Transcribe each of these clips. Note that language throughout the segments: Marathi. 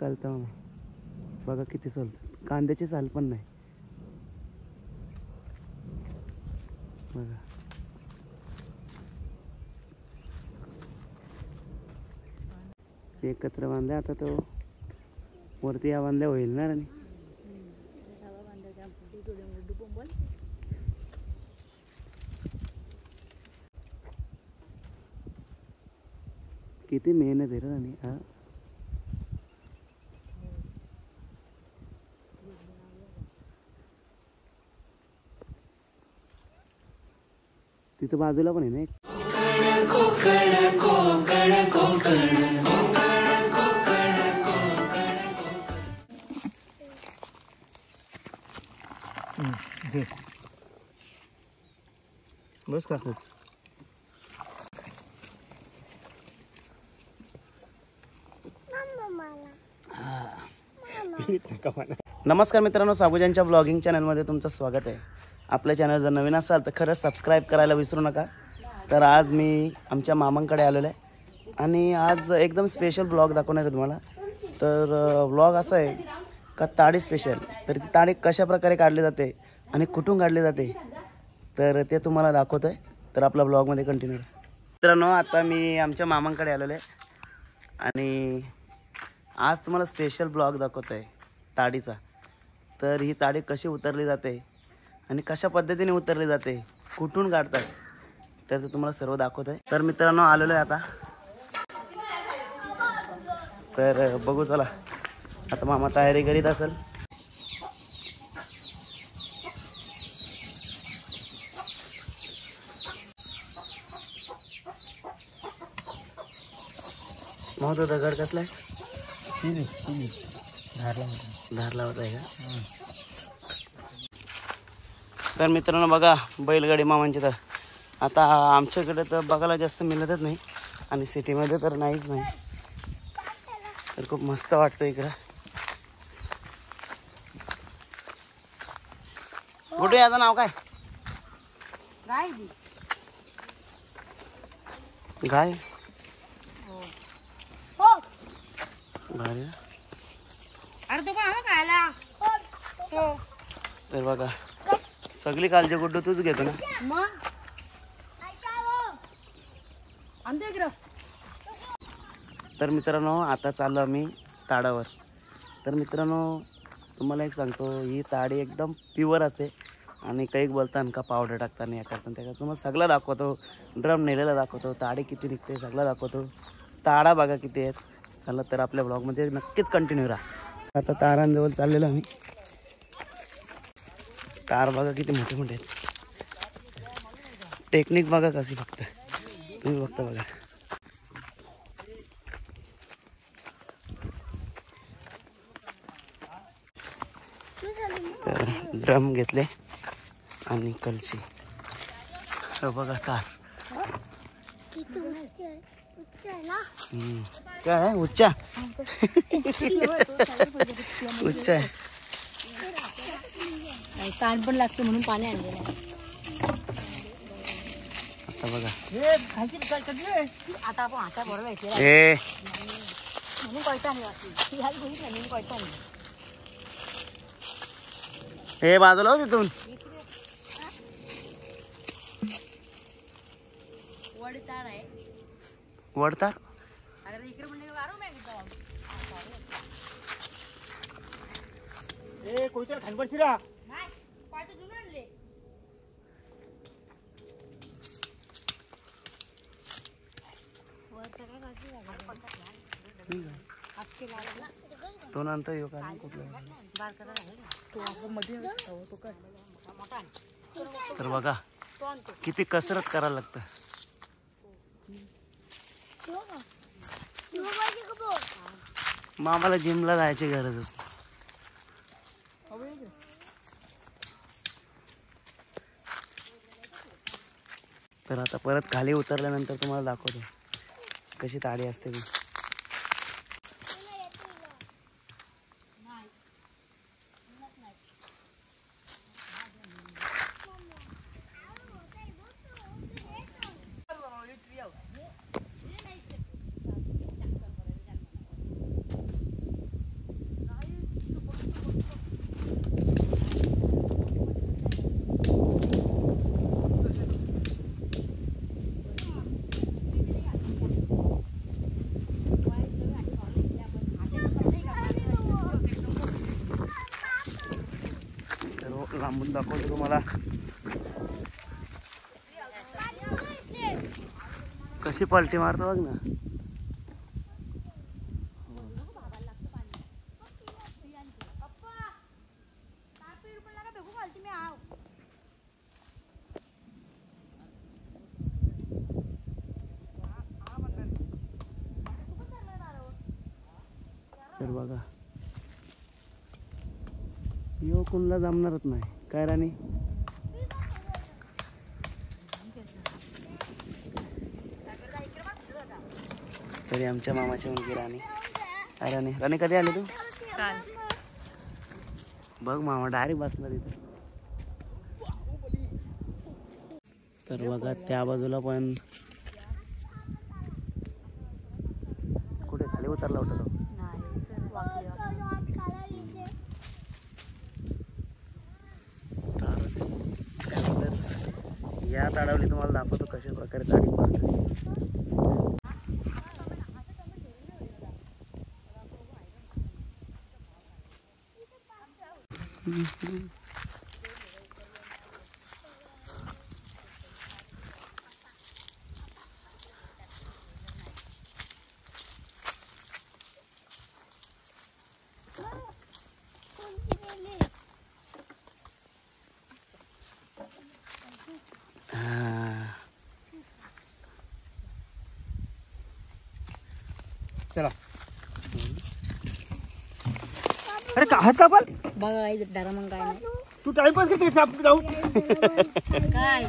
कालता बघा किती चालतात. कांद्याची साल पण नाही बघा. एकत्र बांधल्या आता तो वरती या बांधल्या होईल ना. आणि किती मेहनत आहे रे. आणि हा तिथं बाजूला पण आहे ना एक. बस का बस. नमस्कार मित्रांनो, साबुजांच्या ब्लॉगिंग चॅनलमध्ये तुमचं स्वागत आहे. आपल्या चॅनल जर नवीन असाल तर खरंच सबस्क्राईब करायला विसरू नका. तर आज मी आमच्या मामांकडे आलेलो आहे आणि आज एकदम स्पेशल ब्लॉग दाखवणार आहे तुम्हाला. तर ब्लॉग असा आहे का ताडी स्पेशल. तर ती ताडी कशा प्रकारे काढली जाते आणि कुठून काढली जाते तर ते तुम्हाला दाखवतो आहे. तर आपला ब्लॉगमध्ये कंटिन्यू. मित्रांनो, आता मी आमच्या मामांकडे आलेलो आहे आणि आज तुम्हाला स्पेशल ब्लॉग दाखवतो आहे ताडीचा. तर ही ताडी कशी उतरली जाते आणि कशा पद्धतीने उतरली जाते, कुठून काढतात, तर ते तुम्हाला सर्व दाखवत आहे. तर मित्रांनो, आलेलो आहे आता. तर बघू चला. आता मामा तयारी करीत असेल. मग तो दगड कसला आहे? धारला होता आहे का? तर मित्रांनो बघा, बैलगाडी मामांची. तर आता आमच्याकडे तर बघायला जास्त मिळतच नाही आणि सिटीमध्ये तर नाहीच नाही. तर खूप मस्त वाटतं इकडं. कुठे याचं नाव काय? गाय. भारी. तर बघा, सगळी काळजी गुड्डू तूच घेतो ना. तर मित्रांनो, आता चाललो आम्ही ताडावर. तर मित्रांनो, तुम्हाला एक सांगतो, ही ताडी एकदम प्युअर असते आणि काही बोलताना का पावडर टाकताना या करताना त्या तुम्हाला सगळं दाखवतो. ड्रम नेलेला दाखवतो, ताडी किती निघते सगळं दाखवतो. ताडा बघा किती आहेत. चला तर आपल्या ब्लॉगमध्ये नक्कीच कंटिन्यू राहा. आता तारांजवळ चाललेलो आम्ही. तार बघा किती मोठे मोठे आहेत. टेक्निक बघा कशी फक्त तुम्ही बघता बघा. तर ड्रम घेतले आणि कलशी. बघा तार काय आहे? उच्चा उच्चा आहे. ताण पण लागते म्हणून पाणी आणलेलं आहे. आता बघा, आता आपण आता बरोबर म्हणून कळता नाही. हे बाजूला हो तिथून. वडतार आहे. वडतार इकडे म्हणजे वारू नाही. कोणत्या खानपर शिरा तो नंतर येऊ का कुठला. तर बघा किती कसरत करायला लागतं. मामाला जिमला जायची गरज असते. तर आता परत खाली उतरल्यानंतर तुम्हाला दाखवतो कशी ताडी असते ती. लांबून दाखवतो तुम्हाला कशी पलटी मारतो बघ ना. तर बघा यो कुणला जमणारच नाही काय राणी. तरी आमच्या मामाची मुलगी राणी. राणी राणी कधी आली तू? बघ मामा डायरेक्ट बसला तिथे. तर बघा त्या बाजूला पण कुठे खाली उतरला होता तो. या ताडावली तुम्हाला दाखवतो कशा प्रकारे ताडी मारतो. चला अरे का हात कापाल बघा डारा मग काय नाही. तू टाइमपास करते साप जाऊ काय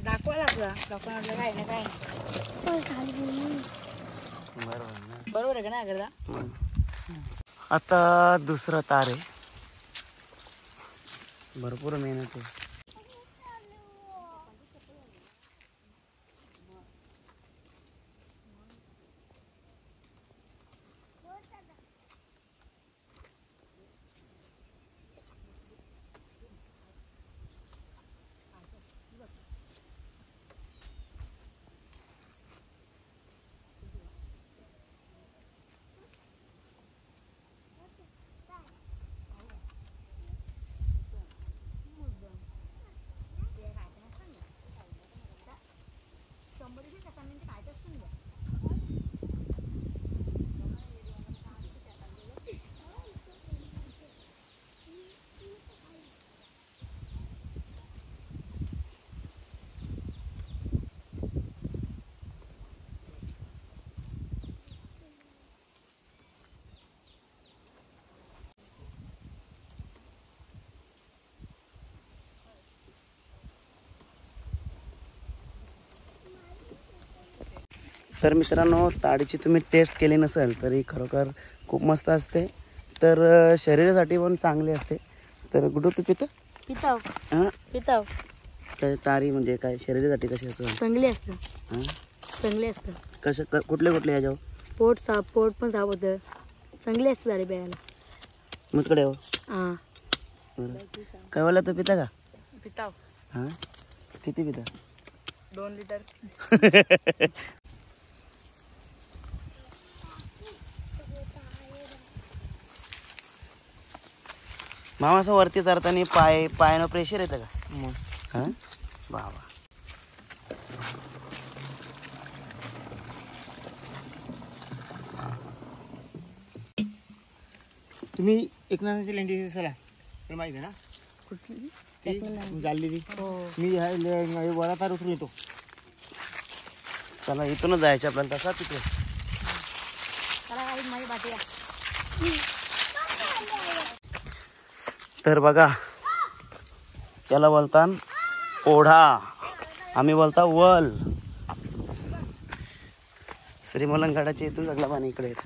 दाखवायला दाखवणार काय ना काय बरोबर आहे का नाही करता. आता दुसरा तार आहे. भरपूर मेहनत आहे. तर मित्रांनो ताडीची तुम्ही टेस्ट केली नसेल तरी खरोखर खूप मस्त असते. तर शरीरासाठी पण चांगली असते. तर गुडू तू पितं? पिताव हां पिताव. तर तारी म्हणजे काय शरीरासाठी कशी असं चांगली असतं. हां चांगली असतं. कसं कुठले कुठले याच्यावर पोट पण साफ होतं. चांगली असतं झाडे प्यायला. मुतकडे हो हां काय बोला तू पिता का? पिताव. हां किती पिता? 2 लिटर. मामा असं वरती चढताना पायानं प्रेशर येतं का? हां बाबा तुम्ही एकनाथाची लेंडी चला तर माहिती आहे ना कुठली ती जाल्ली ती हो. मी वडा तार उतरून येतो. चला इथूनच जायचं आपल्याला तसा तिथे. चला काही माझी बाटी आहे. तर बघा त्याला बोलतात ओढा, आम्ही बोलता वल. श्रीमलंगडाच्या इथून सगळं पाणी इकडे येतं.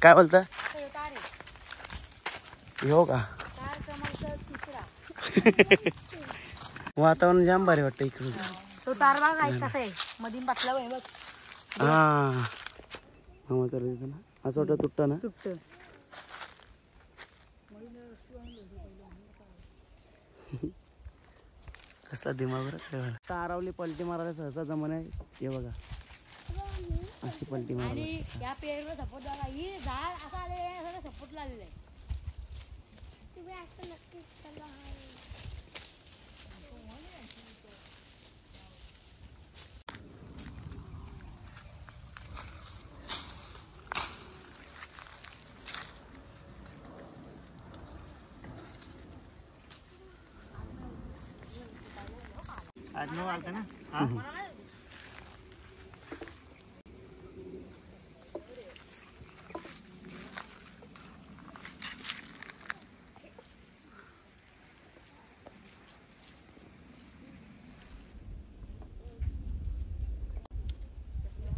काय बोलता हो का? वातावरण जाम भारी वाटतं इकडून. तो तार बघ काय कसं आहे मधीन बसला बघ. हा मग तर ना असं वाटतं तुटतं ना. तुटतं. कसला दिमाग तारावली पलटी मारायला सहसा जमन आहे. हे बघा अशी पलटी मारायला. आणि या पेरवर सपोर्ट झाला ही झाड असं आलेलं आहे. सगळं सपोर्ट लागलेलं आहे. तुम्ही असं नक्कीच आज 9 आलता ना हा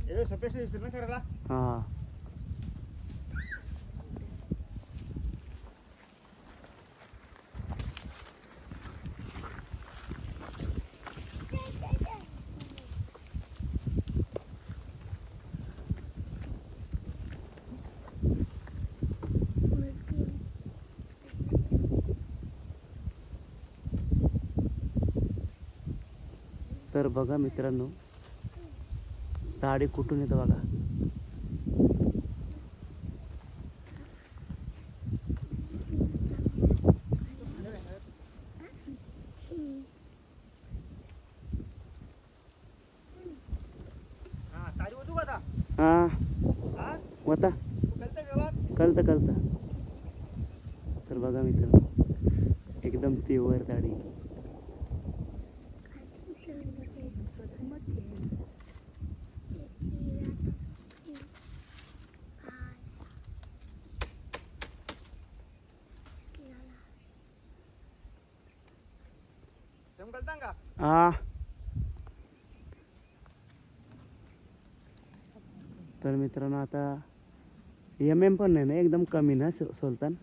ये सपेश दिसतो ना करायला हा तर बघा मित्रांनो दाढी कुठून येतं बघा. हा सारी होतो का आता हा हा होता कळतं गावात कळतं. तर बघा मित्रांनो एकदम तीव्र दाढी. कळतं का हा तर मित्रांनो आता MM पण नाही ना एकदम कमी ना सुलतान.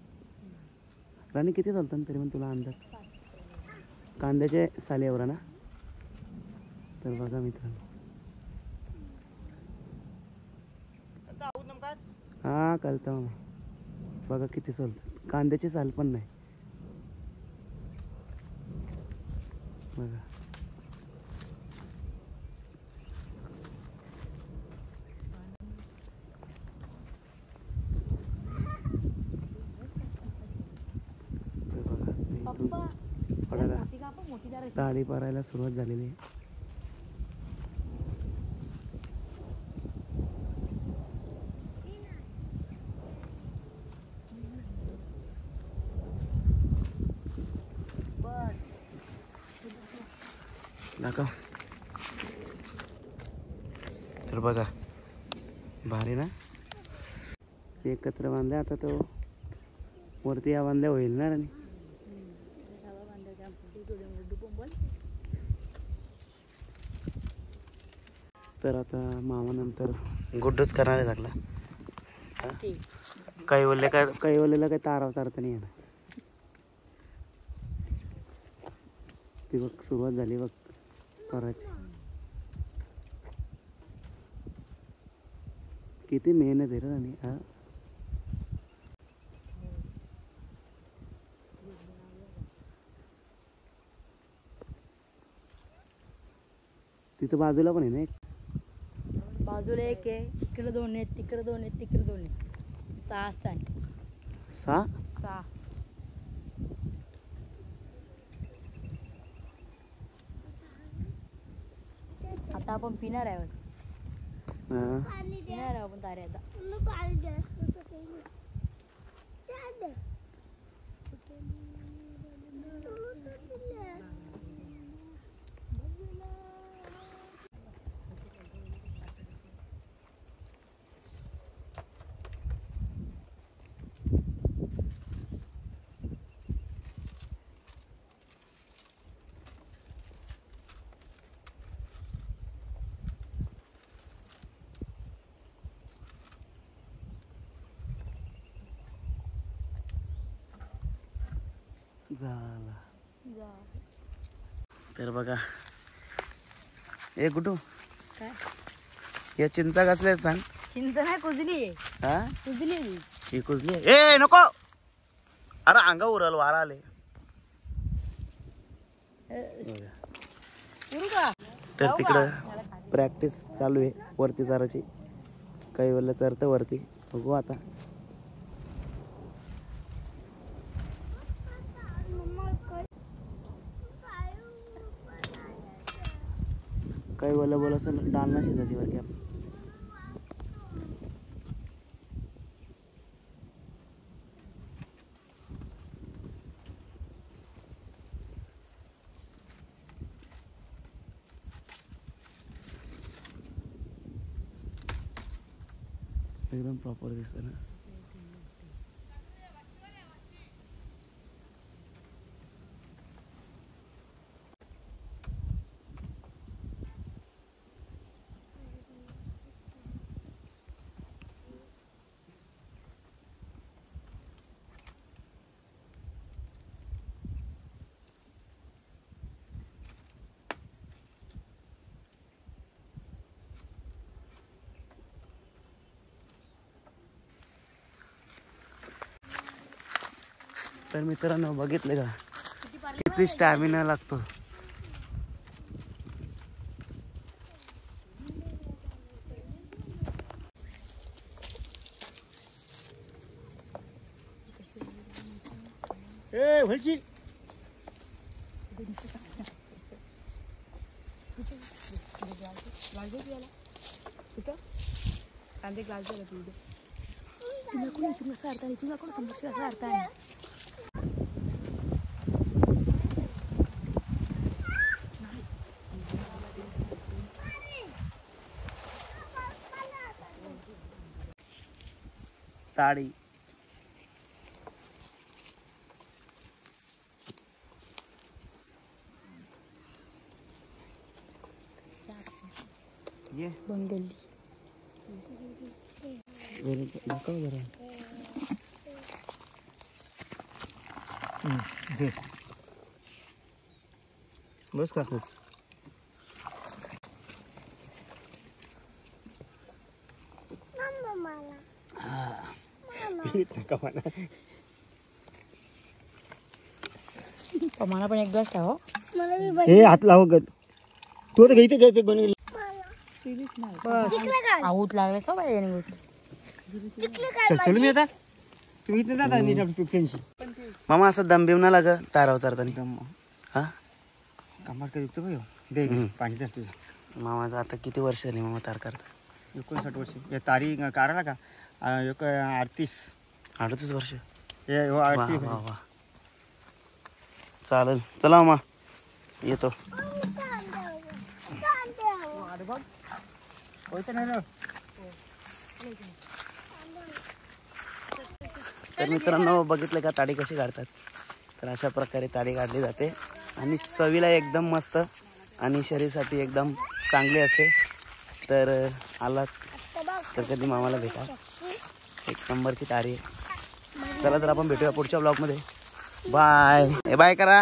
राणी किती सुलतान तरी पण तुला अंदाज कांद्याचे सालीवर ना. तर बघा मित्रांनो हा कळतं मग बघा किती सोलतात. कांद्याची साल पण नाही बघा. पडायला दाढी पडायला सुरुवात झालेली आहे. दाखव. तर बघा भारी ना एकत्र बांधले. आता तो वरती या बांधल्या होईल ना राणी. तर आता मामा नंतर गुड्डूच करणार आहे सगळा. काही वल्लेला काही तारता नाही येणार. ती बघ सुरुवात झाली बघ करायची. किती मेहनत आहे रे राणी. हा तिथं बाजूला पण आहे ना एक. बाजूला एक आहे, इकडे 2 आहेत, तिकडे 2 आहेत, तिकडे 2 आहेत. 6 असतात. 6 6 आता आपण पिणार आहे. पिणार आहे आपण तारे आता. झाला. तर बघा ए गुड्डू काय या चिंचा कसल्या आहेत सांग. चिंच नाही कुजली आहे. हा कुजली ही कुजली आहे. ए नको अरे अंगा उरल वारा आले. का तर तिकडं प्रॅक्टिस चालू आहे वरती चराची. काही वेळेला चरतं वरती. बघू आता. काही वेळेला बोला असं डालना शिजायची वरती आपण. एकदम प्रॉपर दिसतं ना. तर मित्रांनो बघितले का किती स्टॅमिना लागतो. ए वळशील. ताडी ये बंगल्ली दाखव जरा. बस का बस. मला पण एक ग्लास ठेवा. हे हात लाव ग. तू आता घ्यायचं घ्यायचं बनवलं. बस आऊत लागले सो बाई याने चल चलू मी आता. तुम्ही इथं जाता नीट फ्रेंडशी. मामा असं दम बिम ना लाग ताराव चढताना. हा कामार काय दुखतं भाई. दे पाणी द्या तुझं. मामाचं आता किती वर्ष झाली मामा तार करता? 59 वर्ष. या तारी काढायला का 38. 38 वर्ष. हे हो वा 38. वा वा. चालेल चला मामा येतो. होतं नाही ना. तर मित्रांनो बघितलं का ताडी कशी काढतात. तर अशा प्रकारे ताडी काढली जाते आणि चवीला एकदम मस्त आणि शरीरासाठी एकदम चांगली असते. तर आलात तर कधी मामाला भेटा. एक नंबरची तारी आहे. चला तर आपण भेटूया पुढच्या ब्लॉगमध्ये. बाय. बाय करा.